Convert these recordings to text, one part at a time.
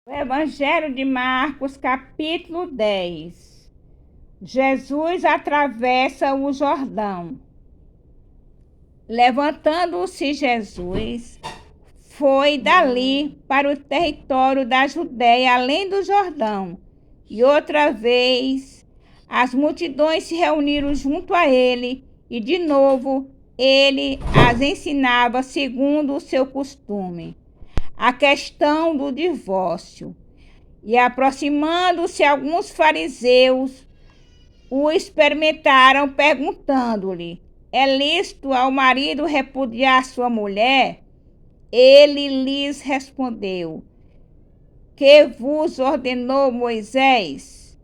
Evangelho de Marcos, capítulo 10. Jesus atravessa o Jordão. Levantando-se Jesus, foi dali para o território da Judéia, além do Jordão. E outra vez, as multidões se reuniram junto a ele, e de novo ele as ensinava segundo o seu costume a questão do divórcio. E aproximando-se alguns fariseus, o experimentaram, perguntando-lhe: é lícito ao marido repudiar sua mulher? Ele lhes respondeu: que vos ordenou Moisés?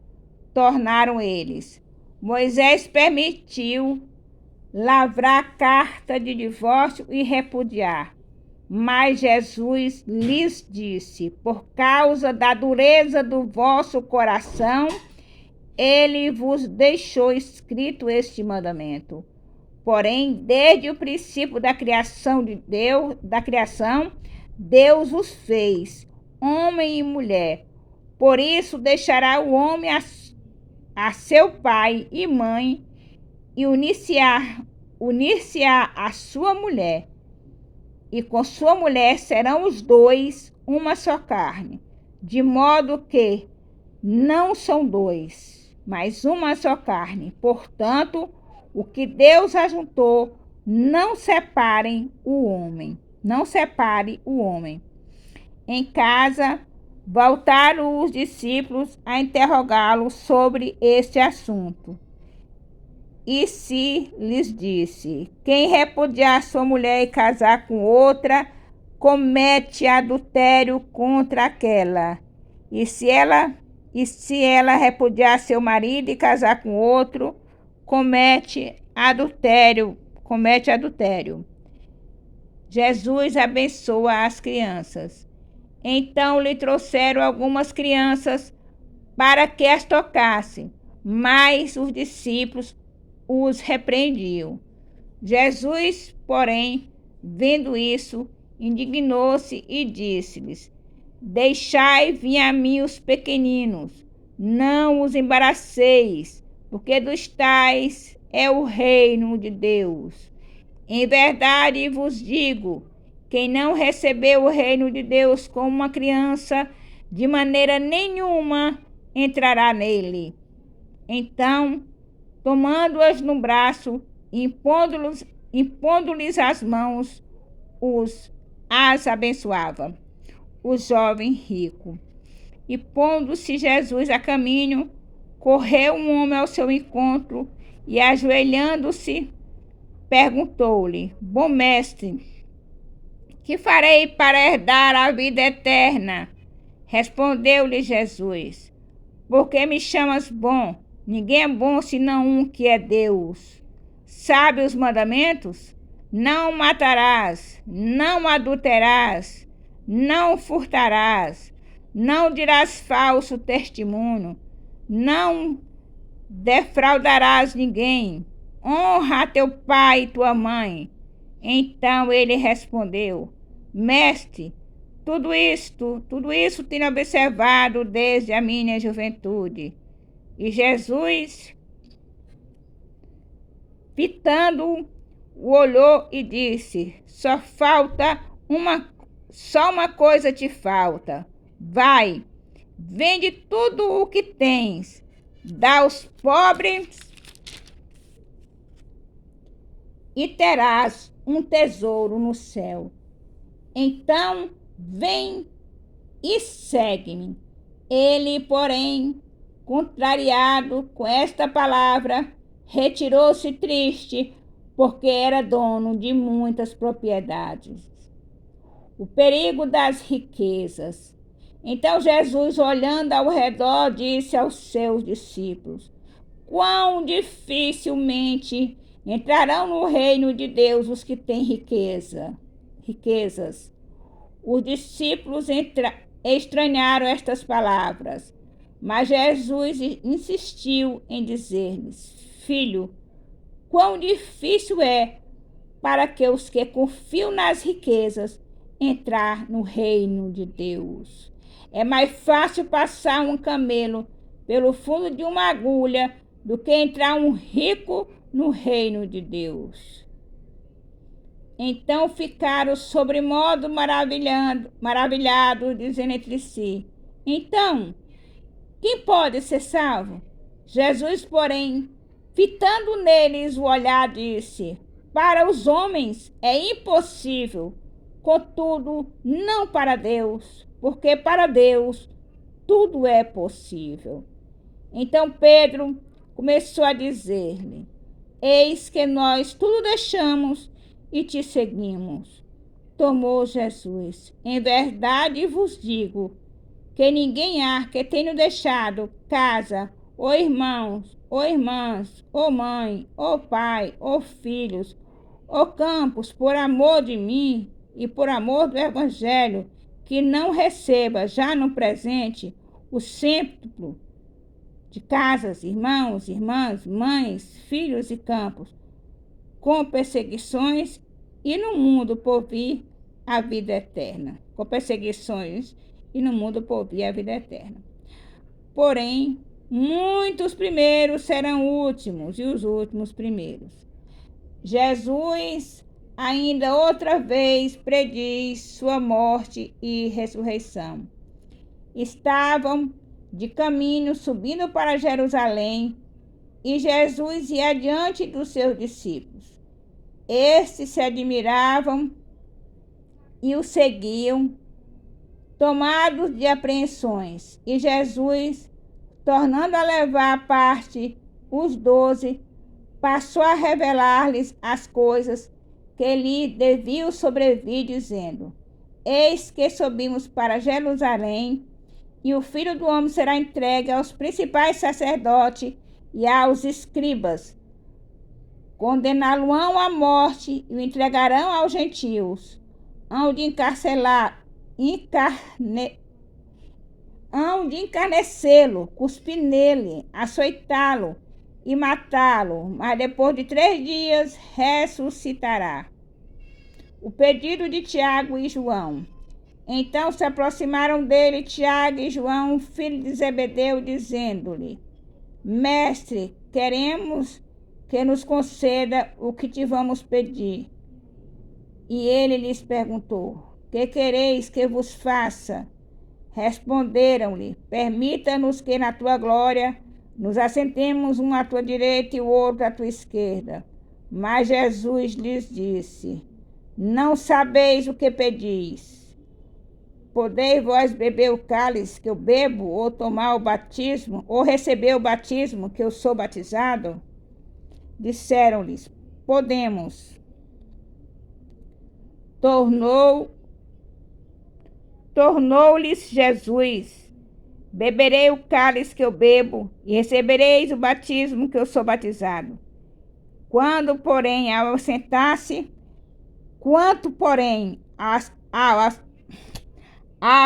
Tornaram eles: Moisés permitiu lavrar carta de divórcio e repudiar. Mas Jesus lhes disse: por causa da dureza do vosso coração, ele vos deixou escrito este mandamento. Porém, desde o princípio da criação, Deus os fez, homem e mulher. Por isso deixará o homem a seu pai e mãe e unir-se-á a sua mulher, e com sua mulher serão os dois uma só carne. De modo que não são dois, mas uma só carne. Portanto, o que Deus ajuntou, não separe o homem. Em casa, voltaram os discípulos a interrogá-lo sobre este assunto. E se lhes disse: quem repudiar sua mulher e casar com outra, comete adultério contra aquela. E se ela repudiar seu marido e casar com outro, comete adultério. Jesus abençoa as crianças. Então lhe trouxeram algumas crianças para que as tocassem, mas os discípulos os repreendiam. Jesus, porém, vendo isso, indignou-se e disse-lhes: deixai vir a mim os pequeninos, não os embaraceis, porque dos tais é o reino de Deus. Em verdade vos digo, quem não recebeu o reino de Deus como uma criança, de maneira nenhuma entrará nele. Então, tomando-as no braço, impondo-lhes as mãos, as abençoava. O jovem rico. E pondo-se Jesus a caminho, correu um homem ao seu encontro e, ajoelhando-se, perguntou-lhe: bom mestre, que farei para herdar a vida eterna? Respondeu-lhe Jesus: por que me chamas bom? Ninguém é bom senão um, que é Deus. Sabe os mandamentos? Não matarás, não adulterarás, não furtarás, não dirás falso testemunho, não defraudarás ninguém, honra a teu pai e tua mãe. Então ele respondeu: mestre, tudo isso tenho observado desde a minha juventude. E Jesus, fitando-o, olhou e disse: só uma coisa te falta. Vai, vende tudo o que tens, dá aos pobres e terás um tesouro no céu. Então, vem e segue-me. Ele, porém, contrariado com esta palavra, retirou-se triste, porque era dono de muitas propriedades. O perigo das riquezas. Então Jesus, olhando ao redor, disse aos seus discípulos: quão dificilmente entrarão no reino de Deus os que têm riquezas. Os discípulos estranharam estas palavras, mas Jesus insistiu em dizer-lhes: filho, quão difícil é para que os que confiam nas riquezas entrar no reino de Deus. É mais fácil passar um camelo pelo fundo de uma agulha do que entrar um rico no reino de Deus. Então ficaram sobremodo maravilhados, dizendo entre si: então, quem pode ser salvo? Jesus, porém, fitando neles o olhar, disse: para os homens é impossível, contudo, não para Deus, porque para Deus tudo é possível. Então Pedro começou a dizer-lhe: eis que nós tudo deixamos e te seguimos. Tomou Jesus: em verdade vos digo que ninguém há que tenha deixado casa, ou irmãos, ou irmãs, ou mãe, ou pai, ou filhos, ou campos, por amor de mim e por amor do Evangelho, que não receba já no presente o cêntuplo de casas, irmãos, irmãs, mães, filhos e campos, com perseguições, e no mundo por vir a vida eterna. Com perseguições e no mundo por vir a vida eterna. Porém, muitos primeiros serão últimos e os últimos primeiros. Jesus ainda outra vez prediz sua morte e ressurreição. Estavam de caminho subindo para Jerusalém e Jesus ia diante dos seus discípulos. Estes se admiravam e o seguiam, tomados de apreensões. E Jesus, tornando a levar à parte os 12, passou a revelar-lhes as coisas que lhe deviam sobrevir, dizendo: eis que subimos para Jerusalém, e o Filho do Homem será entregue aos principais sacerdotes e aos escribas. Condená-lo-ão à morte e o entregarão aos gentios. Hão de encarnecê-lo, cuspir nele, açoitá-lo e matá-lo, mas depois de 3 dias ressuscitará. O pedido de Tiago e João. Então se aproximaram dele Tiago e João, filho de Zebedeu, dizendo-lhe: mestre, queremos que nos conceda o que te vamos pedir. E ele lhes perguntou: que quereis que vos faça? Responderam-lhe: permita-nos que na tua glória nos assentemos um à tua direita e o outro à tua esquerda. Mas Jesus lhes disse: não sabeis o que pedis. Podeis vós beber o cálice que eu bebo, ou tomar o batismo, ou receber o batismo que eu sou batizado? Disseram-lhes: podemos. Tornou-lhes Jesus: beberei o cálice que eu bebo, e recebereis o batismo que eu sou batizado. Quanto, porém, ao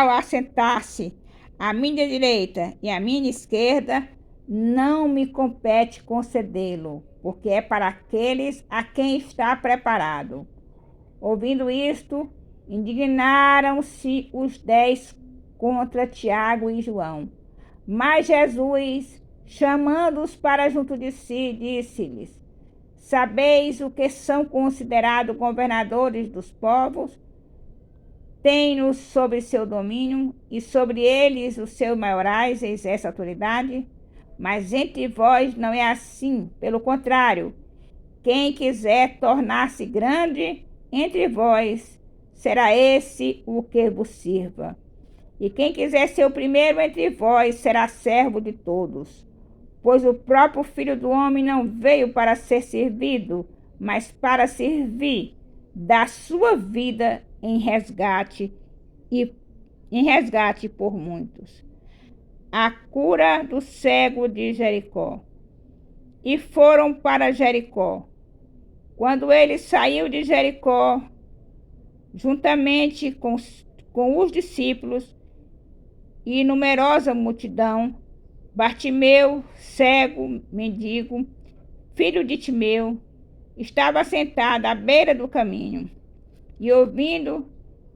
assentar-se à minha direita e à minha esquerda, não me compete concedê-lo, porque é para aqueles a quem está preparado. Ouvindo isto, indignaram-se os 10 contra Tiago e João. Mas Jesus, chamando-os para junto de si, disse-lhes: sabeis o que são considerados governadores dos povos? Tem-nos sob seu domínio, e sobre eles os seus maiorais exercem autoridade. Mas entre vós não é assim, pelo contrário, quem quiser tornar-se grande entre vós, será esse o que vos sirva. E quem quiser ser o primeiro entre vós, será servo de todos. Pois o próprio Filho do Homem não veio para ser servido, mas para servir, dar sua vida em resgate por muitos. A cura do cego de Jericó. E foram para Jericó. Quando ele saiu de Jericó, juntamente com os discípulos e numerosa multidão, Bartimeu, cego, mendigo, filho de Timeu, estava sentado à beira do caminho, e ouvindo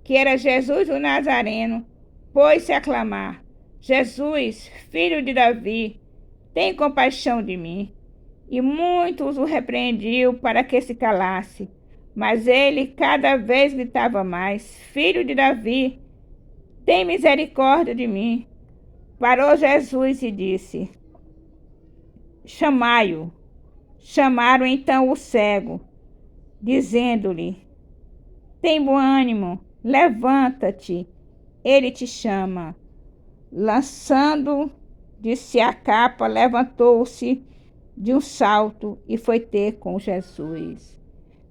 que era Jesus o Nazareno, pôs-se a clamar: Jesus, filho de Davi, tem compaixão de mim. E muitos o repreendiam para que se calasse. Mas ele cada vez gritava mais: Filho de Davi, tem misericórdia de mim. Parou Jesus e disse: Chamai-o. Chamaram então o cego, dizendo-lhe: Tem bom ânimo, levanta-te, ele te chama. Lançando de si a capa, levantou-se de um salto e foi ter com Jesus.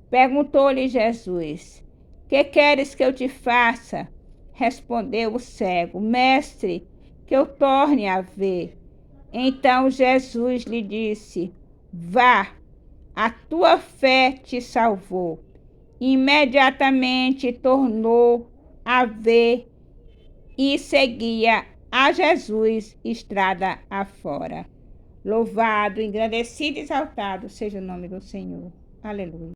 Perguntou-lhe Jesus: Que queres que eu te faça? Respondeu o cego: Mestre, que eu torne a ver. Então Jesus lhe disse: Vá, a tua fé te salvou. Imediatamente tornou a ver e seguia a Jesus estrada afora. Louvado, engrandecido e exaltado seja o nome do Senhor. Aleluia.